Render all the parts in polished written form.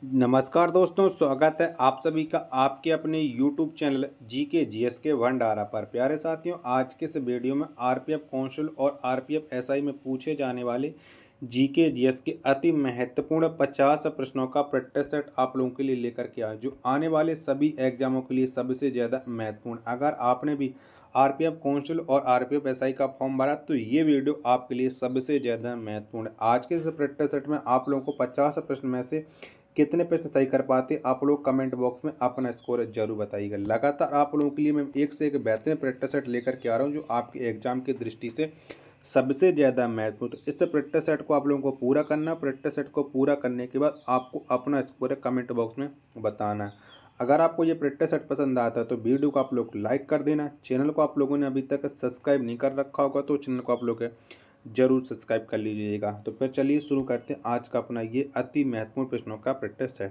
नमस्कार दोस्तों, स्वागत है आप सभी का आपके अपने YouTube चैनल जीके जीएस के भंडारा पर। प्यारे साथियों, आज के इस वीडियो में आरपीएफ कांस्टेबल और आरपीएफ एसआई में पूछे जाने वाले जीके जीएस के अति महत्वपूर्ण 50 प्रश्नों का प्रैक्टिस सेट आप लोगों के लिए लेकर के आया, जो आने वाले सभी एग्जामों के लिए सबसे ज़्यादा महत्वपूर्ण। अगर आपने भी आरपीएफ कांस्टेबल और आरपीएफ एसआई का फॉर्म भरा तो ये वीडियो आपके लिए सबसे ज़्यादा महत्वपूर्ण है। आज के इस प्रैक्टिस सेट में आप लोगों को 50 प्रश्न में से कितने प्रश्न सही कर पाते आप लोग कमेंट बॉक्स में अपना स्कोर जरूर बताइएगा। लगातार आप लोगों के लिए मैं एक से एक बेहतरीन प्रैक्टिस सेट लेकर के आ रहा हूं, जो आपके एग्जाम की दृष्टि से सबसे ज़्यादा महत्वपूर्ण। तो इस प्रैक्टिस सेट को आप लोगों को पूरा करना। प्रैक्टिस सेट को पूरा करने के बाद आपको अपना स्कोर कमेंट बॉक्स में बताना। अगर आपको ये प्रैक्टिस सेट पसंद आता है तो वीडियो को आप लोग लाइक कर देना। चैनल को आप लोगों ने अभी तक सब्सक्राइब नहीं कर रखा होगा तो चैनल को आप लोग जरूर सब्सक्राइब कर लीजिएगा। तो फिर चलिए शुरू करते हैं आज का अपना ये अति महत्वपूर्ण प्रश्नों का प्रैक्टिस है।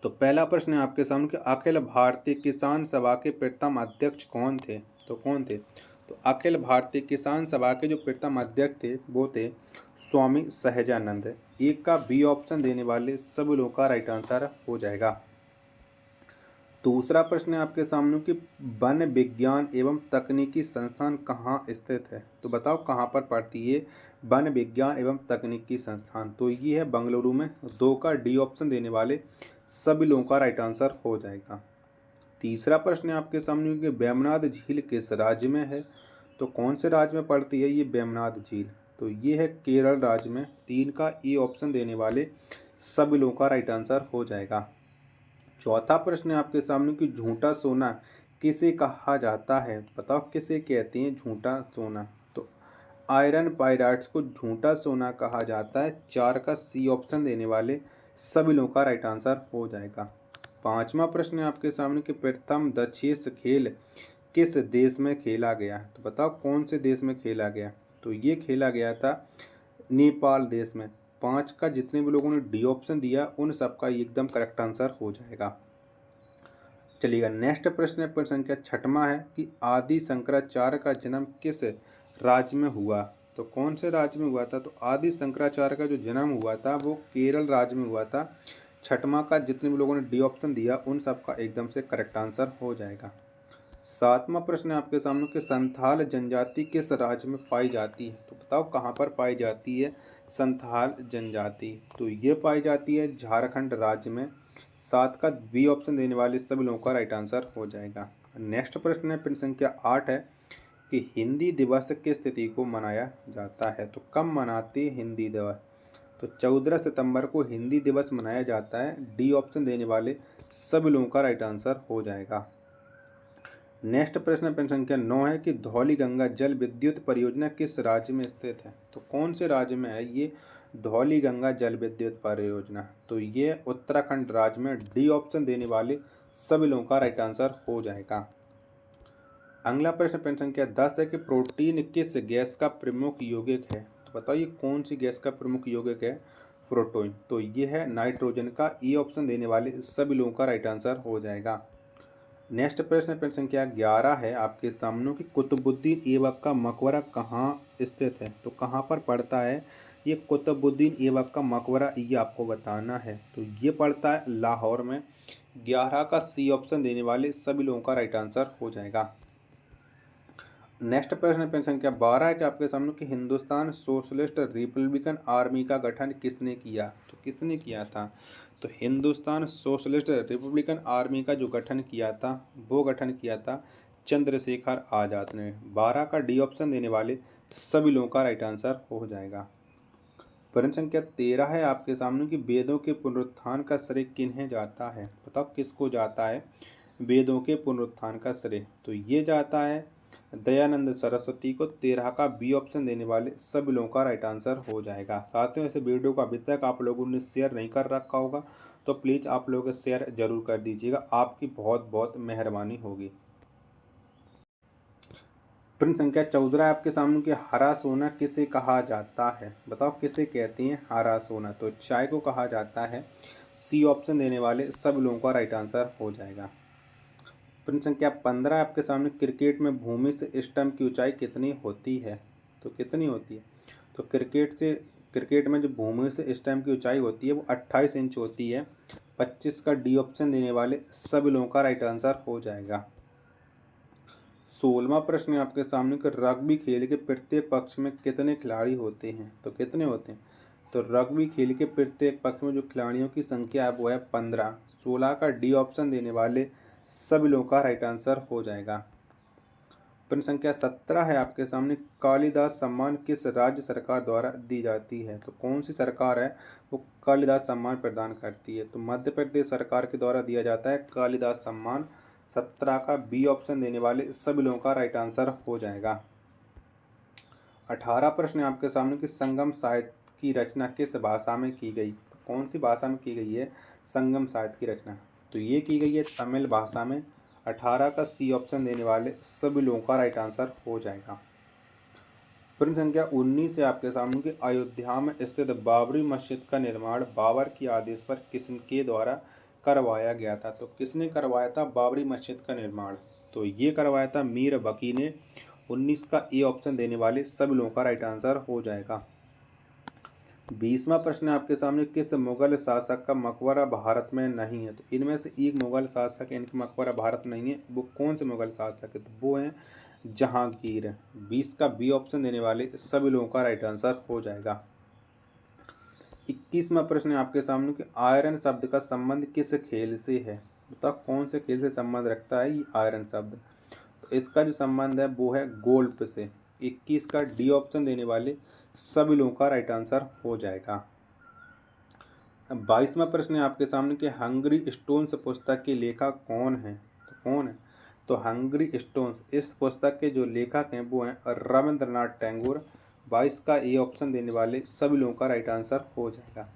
तो पहला प्रश्न है आपके सामने कि अखिल भारतीय किसान सभा के प्रथम अध्यक्ष कौन थे? तो कौन थे? तो अखिल भारतीय किसान सभा के जो प्रथम अध्यक्ष थे वो थे स्वामी सहजानंद। एक का बी ऑप्शन देने वाले सभी लोगों का राइट आंसर हो जाएगा। दूसरा प्रश्न है आपके सामने कि वन विज्ञान एवं तकनीकी संस्थान कहाँ स्थित है? तो बताओ कहाँ पर पड़ती है वन विज्ञान एवं तकनीकी संस्थान? तो ये है बंगलुरु में। दो का डी ऑप्शन देने वाले सभी लोगों का राइट आंसर हो जाएगा। तीसरा प्रश्न है आपके सामने कि वेमनाथ झील किस राज्य में है? तो कौन से राज्य में पड़ती है ये वेमनाथ झील? तो ये है केरल राज्य में। तीन का ए ऑप्शन देने वाले सभी लोगों का राइट आंसर हो जाएगा। चौथा प्रश्न है आपके सामने कि झूठा सोना किसे कहा जाता है? बताओ किसे कहते हैं झूठा सोना? तो आयरन पाइराइट्स को झूठा सोना कहा जाता है। चार का सी ऑप्शन देने वाले सभी लोगों का राइट आंसर हो जाएगा। पांचवा प्रश्न है आपके सामने कि प्रथम दक्षेस खेल किस देश में खेला गया? तो बताओ कौन से देश में खेला गया? तो ये खेला गया था नेपाल देश में। पाँच का जितने भी लोगों ने डी ऑप्शन दिया उन सबका एकदम करेक्ट आंसर हो जाएगा। चलिएगा, नेक्स्ट प्रश्न है प्रश्न संख्या छठवां है कि आदि शंकराचार्य का जन्म किस राज्य में हुआ? तो कौन से राज्य में हुआ था? तो आदि शंकराचार्य का जो जन्म हुआ था वो केरल राज्य में हुआ था। छठवां का जितने भी लोगों ने डी ऑप्शन दिया उन सबका एकदम से करेक्ट आंसर हो जाएगा। सातवां प्रश्न है आपके सामने कि संथाल जनजाति किस राज्य में पाई जाती है? तो बताओ कहाँ पर पाई जाती है संथाल जनजाति? तो ये पाई जाती है झारखंड राज्य में। सात का बी ऑप्शन देने वाले सभी लोगों का राइट आंसर हो जाएगा। नेक्स्ट प्रश्न है प्रश्न संख्या 8 है कि हिंदी दिवस किस तिथि को मनाया जाता है? तो कब मनाते हैं हिंदी दिवस? तो 14 सितंबर को हिंदी दिवस मनाया जाता है। डी ऑप्शन देने वाले सभी लोगों का राइट आंसर हो जाएगा। नेक्स्ट प्रश्न संख्या 9 है कि धौली गंगा जल विद्युत परियोजना किस राज्य में स्थित है? तो कौन से राज्य में है ये धौली गंगा जल विद्युत परियोजना? तो ये उत्तराखंड राज्य में। डी ऑप्शन देने वाले सभी लोगों का राइट आंसर हो जाएगा। अगला प्रश्न संख्या 10 है कि प्रोटीन किस गैस का प्रमुख यौगिक है? तो बताइए कौन सी गैस का प्रमुख यौगिक है प्रोटीन? तो ये है नाइट्रोजन का। ई ऑप्शन देने वाले सभी लोगों का राइट आंसर हो जाएगा। नेक्स्ट प्रश्न संख्या 11 है आपके सामने कि कुतुबुद्दीन ऐबक का मकबरा कहाँ स्थित है? तो कहाँ पर पड़ता है ये कुतुबुद्दीन ऐबक का मकबरा, ये आपको बताना है। तो ये पड़ता है लाहौर में। 11 का सी ऑप्शन देने वाले सभी लोगों का राइट आंसर हो जाएगा। नेक्स्ट प्रश्न संख्या 12 है कि आपके सामने कि हिंदुस्तान सोशलिस्ट रिपब्लिकन आर्मी का गठन किसने किया? तो किसने किया था? तो हिंदुस्तान सोशलिस्ट रिपब्लिकन आर्मी का जो गठन किया था वो गठन किया था चंद्रशेखर आज़ाद ने। 12 का डी ऑप्शन देने वाले सभी लोगों का राइट आंसर हो जाएगा। प्रश्न संख्या 13 है आपके सामने कि वेदों के पुनरुत्थान का श्रेय किन्हें जाता है? बताओ किसको जाता है वेदों के पुनरुत्थान का श्रेय? तो ये जाता है दयानंद सरस्वती को। 13 का बी ऑप्शन देने वाले सभी लोगों का राइट आंसर हो जाएगा। साथियों, इस वीडियो को अभी तक आप लोगों ने शेयर नहीं कर रखा होगा तो प्लीज़ आप लोग शेयर जरूर कर दीजिएगा, आपकी बहुत बहुत मेहरबानी होगी। प्रश्न संख्या 14 है आपके सामने कि हरा सोना किसे कहा जाता है? बताओ किसे कहते हैं हरा सोना? तो चाय को कहा जाता है। सी ऑप्शन देने वाले सभी लोगों का राइट आंसर हो जाएगा। प्रश्न संख्या 15 आपके सामने क्रिकेट में भूमि से स्टंप की ऊंचाई कितनी होती है? तो कितनी होती है? तो क्रिकेट में जो भूमि से स्टंप की ऊंचाई होती है वो 28 इंच होती है। 25 का डी ऑप्शन देने वाले सभी लोगों का राइट आंसर हो जाएगा। 16वां प्रश्न है आपके सामने कि रग्बी खेल के प्रत्येक पक्ष में कितने खिलाड़ी होते हैं, तो कितने होते हैं। तो रग्बी खेल के प्रत्येक पक्ष में जो खिलाड़ियों की संख्या है वो है 15। 16 का डी ऑप्शन देने वाले सभी लोगों का राइट आंसर हो जाएगा। प्रश्न संख्या 17 है आपके सामने, कालिदास सम्मान किस राज्य सरकार द्वारा दी जाती है। तो कौन सी सरकार है वो कालिदास सम्मान प्रदान करती है। तो मध्य प्रदेश सरकार के द्वारा दिया जाता है कालिदास सम्मान। 17 का बी ऑप्शन देने वाले सभी लोगों का राइट आंसर हो जाएगा। 18 प्रश्न आपके सामने कि संगम साहित्य की रचना किस भाषा में की गई। तो कौन सी भाषा में की गई है संगम साहित्य की रचना। तो ये की गई है तमिल भाषा में। 18 का सी ऑप्शन देने वाले सभी लोगों का राइट आंसर हो जाएगा। प्रश्न संख्या 19 से आपके सामने कि अयोध्या में स्थित बाबरी मस्जिद का निर्माण बाबर के आदेश पर किसके द्वारा करवाया गया था। तो किसने करवाया था बाबरी मस्जिद का निर्माण। तो ये करवाया था मीर बकी ने। 19 का ए ऑप्शन देने वाले सभी लोगों का राइट आंसर हो जाएगा। 20वां प्रश्न आपके सामने, किस मुगल शासक का मकबरा भारत में नहीं है। तो इनमें से एक मुगल शासक इनका मकबरा भारत नहीं है, वो कौन से मुगल शासक है। तो वो हैं जहांगीर। 20 का बी ऑप्शन देने वाले सभी लोगों का राइट आंसर हो जाएगा। 21वां प्रश्न आपके सामने कि आयरन शब्द का संबंध किस खेल से है। बताओ कौन से खेल से संबंध रखता है ये आयरन शब्द। तो इसका जो संबंध है वो है गोल्फ से। 21 का डी ऑप्शन देने वाले सभी लोगों का राइट आंसर हो जाएगा। 22वां प्रश्न है आपके सामने कि हंगरी स्टोन्स पुस्तक के लेखक कौन है। तो कौन है। तो हंगरी स्टोन्स इस पुस्तक के जो लेखक हैं वो हैं रविंद्रनाथ टैगोर। 22 का ए ऑप्शन देने वाले सभी लोगों का राइट आंसर हो जाएगा।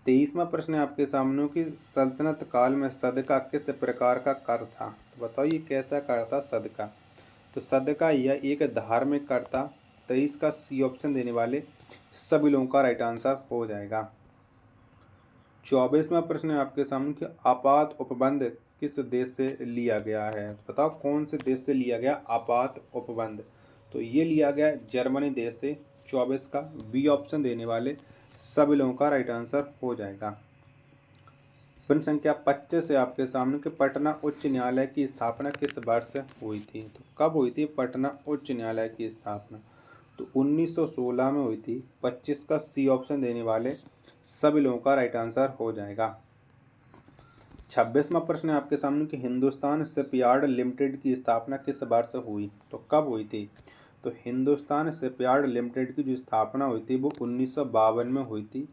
23वां प्रश्न है आपके सामने कि सल्तनत काल में सदका किस प्रकार का कर था। तो बताओ ये कैसा कर था सदका। तो सदका यह एक धार्मिक कर था। 23 का सी ऑप्शन देने वाले सभी लोगों का राइट आंसर हो जाएगा। 24वां प्रश्न है आपके सामने कि आपात उपबंध किस देश से लिया गया है। तो बताओ कौन से देश से लिया गया आपात उपबंध। तो ये लिया गया जर्मनी देश से। 24 का बी ऑप्शन देने वाले सभी लोगों का राइट आंसर हो जाएगा। प्रश्न संख्या 25 से आपके सामने कि पटना उच्च न्यायालय की स्थापना किस वर्ष हुई थी। तो कब हुई थी पटना उच्च न्यायालय की स्थापना। तो 1916 में हुई थी। 25 का सी ऑप्शन देने वाले सभी लोगों का राइट आंसर हो जाएगा। 26वां प्रश्न है आपके सामने कि हिंदुस्तान शिपयार्ड लिमिटेड की स्थापना किस वर्ष हुई। तो कब हुई थी। तो हिंदुस्तान शिपयार्ड लिमिटेड की जो स्थापना हुई थी वो 1952 में हुई थी।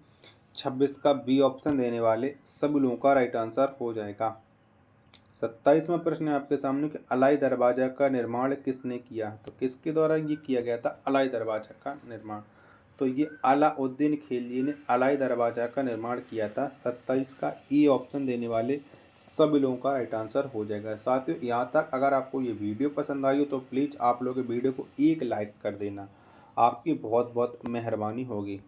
26 का बी ऑप्शन देने वाले सभी लोगों का राइट आंसर हो जाएगा। 27वां प्रश्न है आपके सामने कि अलाई दरवाजा का निर्माण किसने किया। तो किसके द्वारा ये किया गया था अलाई दरवाजा का निर्माण। तो ये अलाउद्दीन खिलजी ने अलाई दरवाजा का निर्माण किया था। 27 का ई ऑप्शन देने वाले सभी लोगों का राइट आंसर हो जाएगा। साथियों यहाँ तक अगर आपको ये वीडियो पसंद आई हो तो प्लीज़ आप लोग वीडियो को एक लाइक कर देना, आपकी बहुत बहुत मेहरबानी होगी।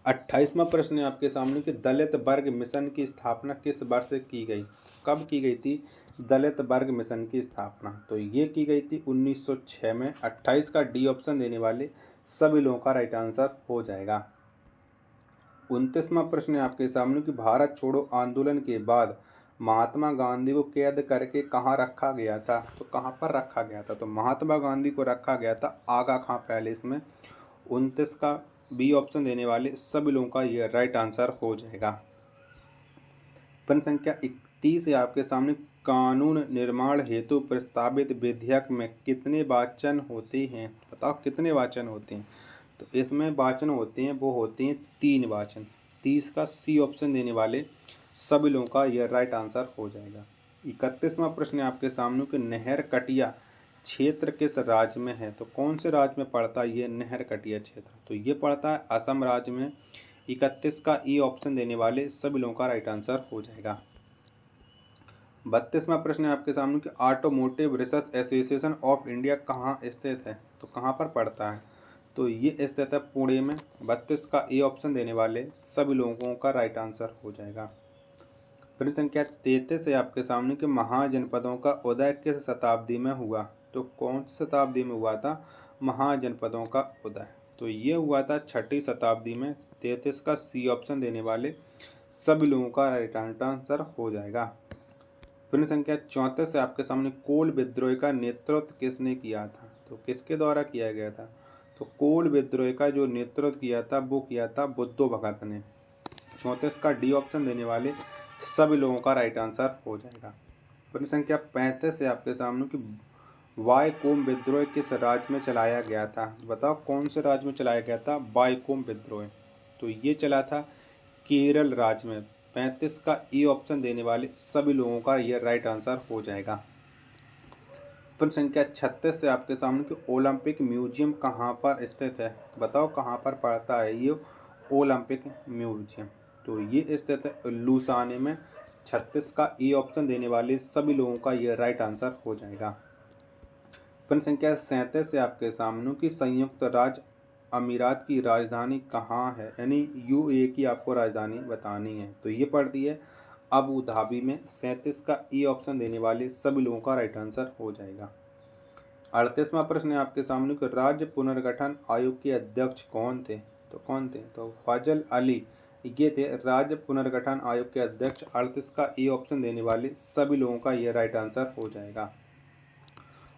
28वां प्रश्न है आपके सामने कि दलित वर्ग मिशन की स्थापना किस वर्ष की गई। कब की गई थी दलित वर्ग मिशन की स्थापना। तो ये की गई थी 1906 में। 28 का डी ऑप्शन देने वाले सभी लोगों का राइट आंसर हो जाएगा। 29वां प्रश्न है आपके सामने कि भारत छोड़ो आंदोलन के बाद महात्मा गांधी को कैद करके कहाँ रखा गया था। तो कहाँ पर रखा गया था। तो महात्मा गांधी को रखा गया था आगा खां पैलेस में। 29 का बी ऑप्शन देने वाले सभी लोगों का यह राइट आंसर हो जाएगा। प्रश्न संख्या 31 है आपके सामने, कानून निर्माण हेतु प्रस्तावित विधेयक में कितने वाचन होते हैं। बताओ कितने वाचन होते हैं। तो इसमें वाचन होते हैं वो होते हैं 3 वाचन। 30 का सी ऑप्शन देने वाले सभी लोगों का यह राइट आंसर हो जाएगा। 31वां प्रश्न है आपके सामने कि नहर कटिया क्षेत्र किस राज्य में है। तो कौन से राज्य में पड़ता है ये नहर कटिया क्षेत्र। तो ये पड़ता है असम राज्य में। 31 का ई ऑप्शन देने वाले सभी लोगों का राइट आंसर हो जाएगा। 32वां प्रश्न है आपके सामने कि automotive research association of India कहाँ स्थित है। तो कहाँ पर पड़ता है। तो ये स्थित है पुणे में। 32 का ए ऑप्शन देने वाले सभी लोगों का राइट आंसर हो जाएगा। प्रश्न संख्या 33 है आपके सामने कि महाजनपदों का उदय किस शताब्दी में हुआ। तो कौन सी शताब्दी में हुआ था महाजनपदों का उदय। तो ये हुआ था 6ठी शताब्दी में। 33 का सी ऑप्शन देने वाले सभी लोगों का राइट आंसर हो जाएगा। प्रश्न संख्या 34 से आपके सामने कोल विद्रोह का नेतृत्व किसने किया था? तो किसके द्वारा किया गया था? तो कोल विद्रोह का जो नेतृत्व किया था वो किया था बुद्धो भगत ने। 34 का डी ऑप्शन देने वाले सभी लोगों का राइट आंसर हो जाएगा। प्रश्न संख्या 35 से आपके सामने कि वायकोम विद्रोह किस राज्य में चलाया गया था? बताओ कौन से राज्य में चलाया गया था वायकोम विद्रोह? तो ये चला था केरल राज्य में। 35 का ई ऑप्शन देने वाले सभी लोगों का यह राइट आंसर हो जाएगा। प्रश्न संख्या 36 से आपके सामने कि ओलंपिक म्यूजियम कहाँ पर स्थित है? बताओ कहाँ पर पड़ता है ये ओलंपिक म्यूजियम? तो ये स्थित है लुसाने में। 36 का ई ऑप्शन देने वाले सभी लोगों का यह राइट आंसर हो जाएगा। प्रश्न संख्या 37 से आपके सामने कि संयुक्त राज्य अमीरात की राजधानी कहाँ है? यानी यूए की आपको राजधानी बतानी है। तो ये पड़ती है अबू धाबी में। 37 का ई ऑप्शन देने वाले सभी लोगों का राइट आंसर हो जाएगा। 38वां प्रश्न है आपके सामने कि राज्य पुनर्गठन आयोग के अध्यक्ष कौन थे? तो कौन थे? तो फजल अली ये थे राज्य पुनर्गठन आयोग के अध्यक्ष। 38 का ई ऑप्शन देने वाले सभी लोगों का यह राइट आंसर हो जाएगा।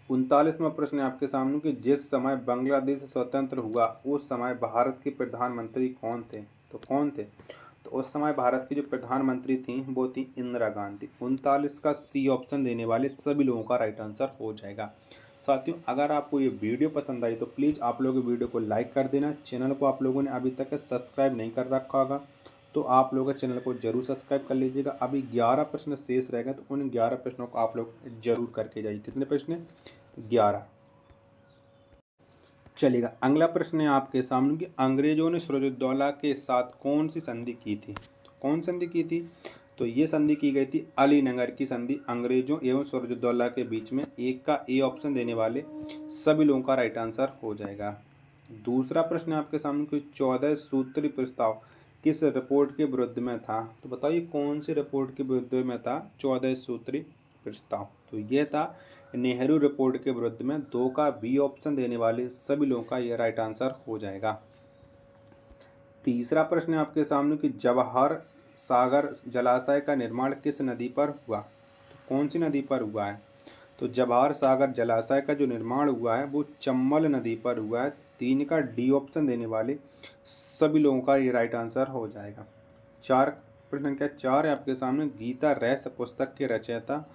39वां प्रश्न है आपके सामने कि जिस समय बांग्लादेश स्वतंत्र हुआ उस समय भारत के प्रधानमंत्री कौन थे? तो कौन थे? तो उस समय भारत की जो प्रधानमंत्री थी वो थी इंदिरा गांधी। 39 का सी ऑप्शन देने वाले सभी लोगों का राइट आंसर हो जाएगा। साथियों, अगर आपको ये वीडियो पसंद आई तो प्लीज़ आप लोग वीडियो को लाइक कर देना। चैनल को आप लोगों ने अभी तक सब्सक्राइब नहीं कर रखा होगा तो आप लोग चैनल को जरूर सब्सक्राइब कर लीजिएगा। अभी 11 प्रश्न शेष रह गए तो उन 11 प्रश्नों को आप लोग जरूर करके जाइए। कितने प्रश्न? 11। चलेगा। अगला प्रश्न है आपके सामने कि अंग्रेजों ने सिराजुद्दौला के साथ कौन सी संधि की थी? तो कौन संधि की थी? तो ये संधि की गई थी अलीनगर की संधि अंग्रेजों एवं सिराजुद्दौला के बीच में। 1 का ए ऑप्शन देने वाले सभी लोगों का राइट आंसर हो जाएगा। दूसरा प्रश्न है आपके सामने कि 14 सूत्री प्रस्ताव किस रिपोर्ट के विरुद्ध में था? तो बताइए कौन सी रिपोर्ट के विरुद्ध में था 14 सूत्री प्रस्ताव? तो ये था नेहरू रिपोर्ट के विरुद्ध में। 2 का बी ऑप्शन देने वाले सभी लोगों का यह राइट आंसर हो जाएगा। तीसरा प्रश्न है आपके सामने कि जवाहर सागर जलाशय का निर्माण किस नदी पर हुआ? तो कौन सी नदी पर हुआ है? तो जवाहर सागर जलाशय का जो निर्माण हुआ है वो चंबल नदी पर हुआ है। 3 का डी ऑप्शन देने वाले सभी लोगों का ये राइट आंसर हो जाएगा। प्रश्न संख्या 4 है आपके सामने गीता रहस्य पुस्तक के रचयिता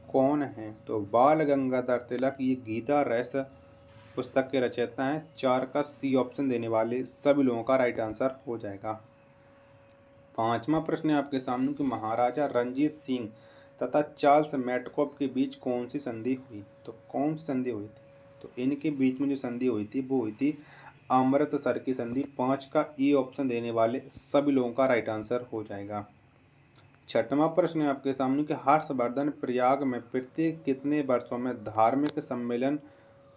कौन हैं? तो बाल गंगाधर तिलक ये गीता रहस्य पुस्तक के रचयिता हैं। 4 का सी ऑप्शन देने वाले सभी लोगों का राइट आंसर हो जाएगा। 5वां प्रश्न है आपके सामने कि महाराजा रणजीत सिंह तथा चार्ल्स मेटकॉफ के बीच कौन सी संधि हुई? तो कौन सी संधि हुई थी? तो इनके बीच में जो संधि हुई थी वो हुई थी अमृतसर की संधि। 5 का ई ऑप्शन देने वाले सभी लोगों का राइट आंसर हो जाएगा। 6वां प्रश्न है आपके सामने कि हर्षवर्धन प्रयाग में प्रत्येक कितने वर्षों में धार्मिक सम्मेलन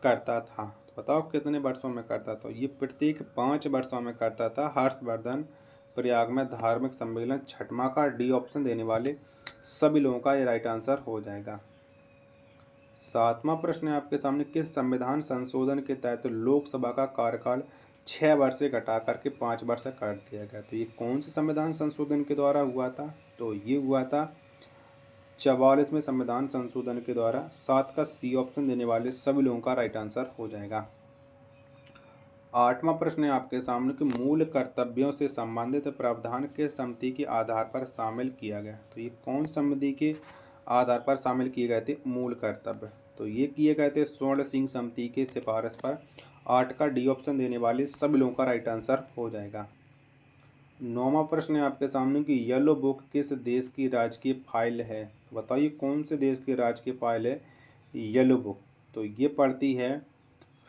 करता था? तो बताओ कितने वर्षों में करता था? ये प्रत्येक 5 वर्षों में करता था हर्षवर्धन प्रयाग में धार्मिक सम्मेलन। 6वां का डी ऑप्शन देने वाले सभी लोगों का ये राइट आंसर हो जाएगा। 7वां प्रश्न है आपके सामने किस संविधान संशोधन के तहत लोकसभा का कार्यकाल 6 वर्ष से घटा करके 5 वर्ष कर दिया गया? तो ये कौन से संविधान संशोधन के द्वारा हुआ था? तो ये हुआ था 44वें संविधान संशोधन के द्वारा। 7 का सी ऑप्शन देने वाले सभी लोगों का राइट आंसर हो जाएगा। 8वां प्रश्न है आपके सामने कि मूल कर्तव्यों से संबंधित प्रावधान के समिति के आधार पर शामिल किया गया? तो ये कौन समिति के आधार पर शामिल किए गए थे मूल कर्तव्य? तो ये किए गए थे स्वर्ण सिंह समिति के सिफारिश पर। 8 का डी ऑप्शन देने वाले सभी लोगों का राइट आंसर हो जाएगा। 9वां प्रश्न है आपके सामने कि येलो बुक किस देश की राजकीय फाइल है? तो बताइए कौन से देश की राजकीय फाइल है येलो बुक? तो ये पड़ती है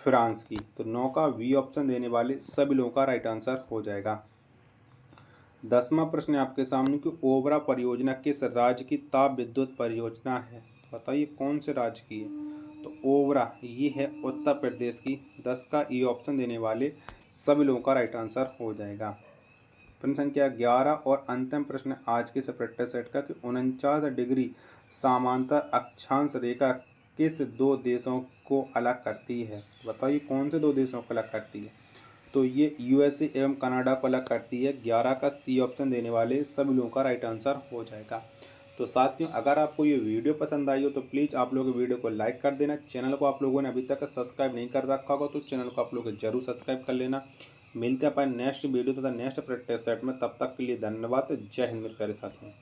फ्रांस की। तो 9 का वी ऑप्शन देने वाले सभी लोगों का राइट आंसर हो जाएगा। 10वां प्रश्न है आपके सामने कि ओबरा परियोजना किस राज्य की ताप विद्युत परियोजना है? बताइए कौन से राज्य की है? तो ओबरा ये है उत्तर प्रदेश की। 10 का ई ऑप्शन देने वाले सभी लोगों का राइट आंसर हो जाएगा। प्रश्न संख्या 11 और अंतिम प्रश्न आज के इस प्रैक्टिस सेट का कि 49 डिग्री समांतर अक्षांश रेखा किस दो देशों को अलग करती है? बताइए कौन से दो देशों को अलग करती है? तो ये यूएसए एवं कनाडा को अलग करती है। 11 का सी ऑप्शन देने वाले सभी लोगों का राइट आंसर हो जाएगा। तो साथियों, अगर आपको ये वीडियो पसंद आई हो तो प्लीज़ आप लोग वीडियो को लाइक कर देना। चैनल को आप लोगों ने अभी तक सब्सक्राइब नहीं कर रखा होगा तो चैनल को आप लोग जरूर सब्सक्राइब कर लेना। मिलते हैं अपन नेक्स्ट वीडियो तथा नेक्स्ट प्रैक्टिस सेट में। तब तक के लिए धन्यवाद। जय हिंद मेरे प्यारे साथियों।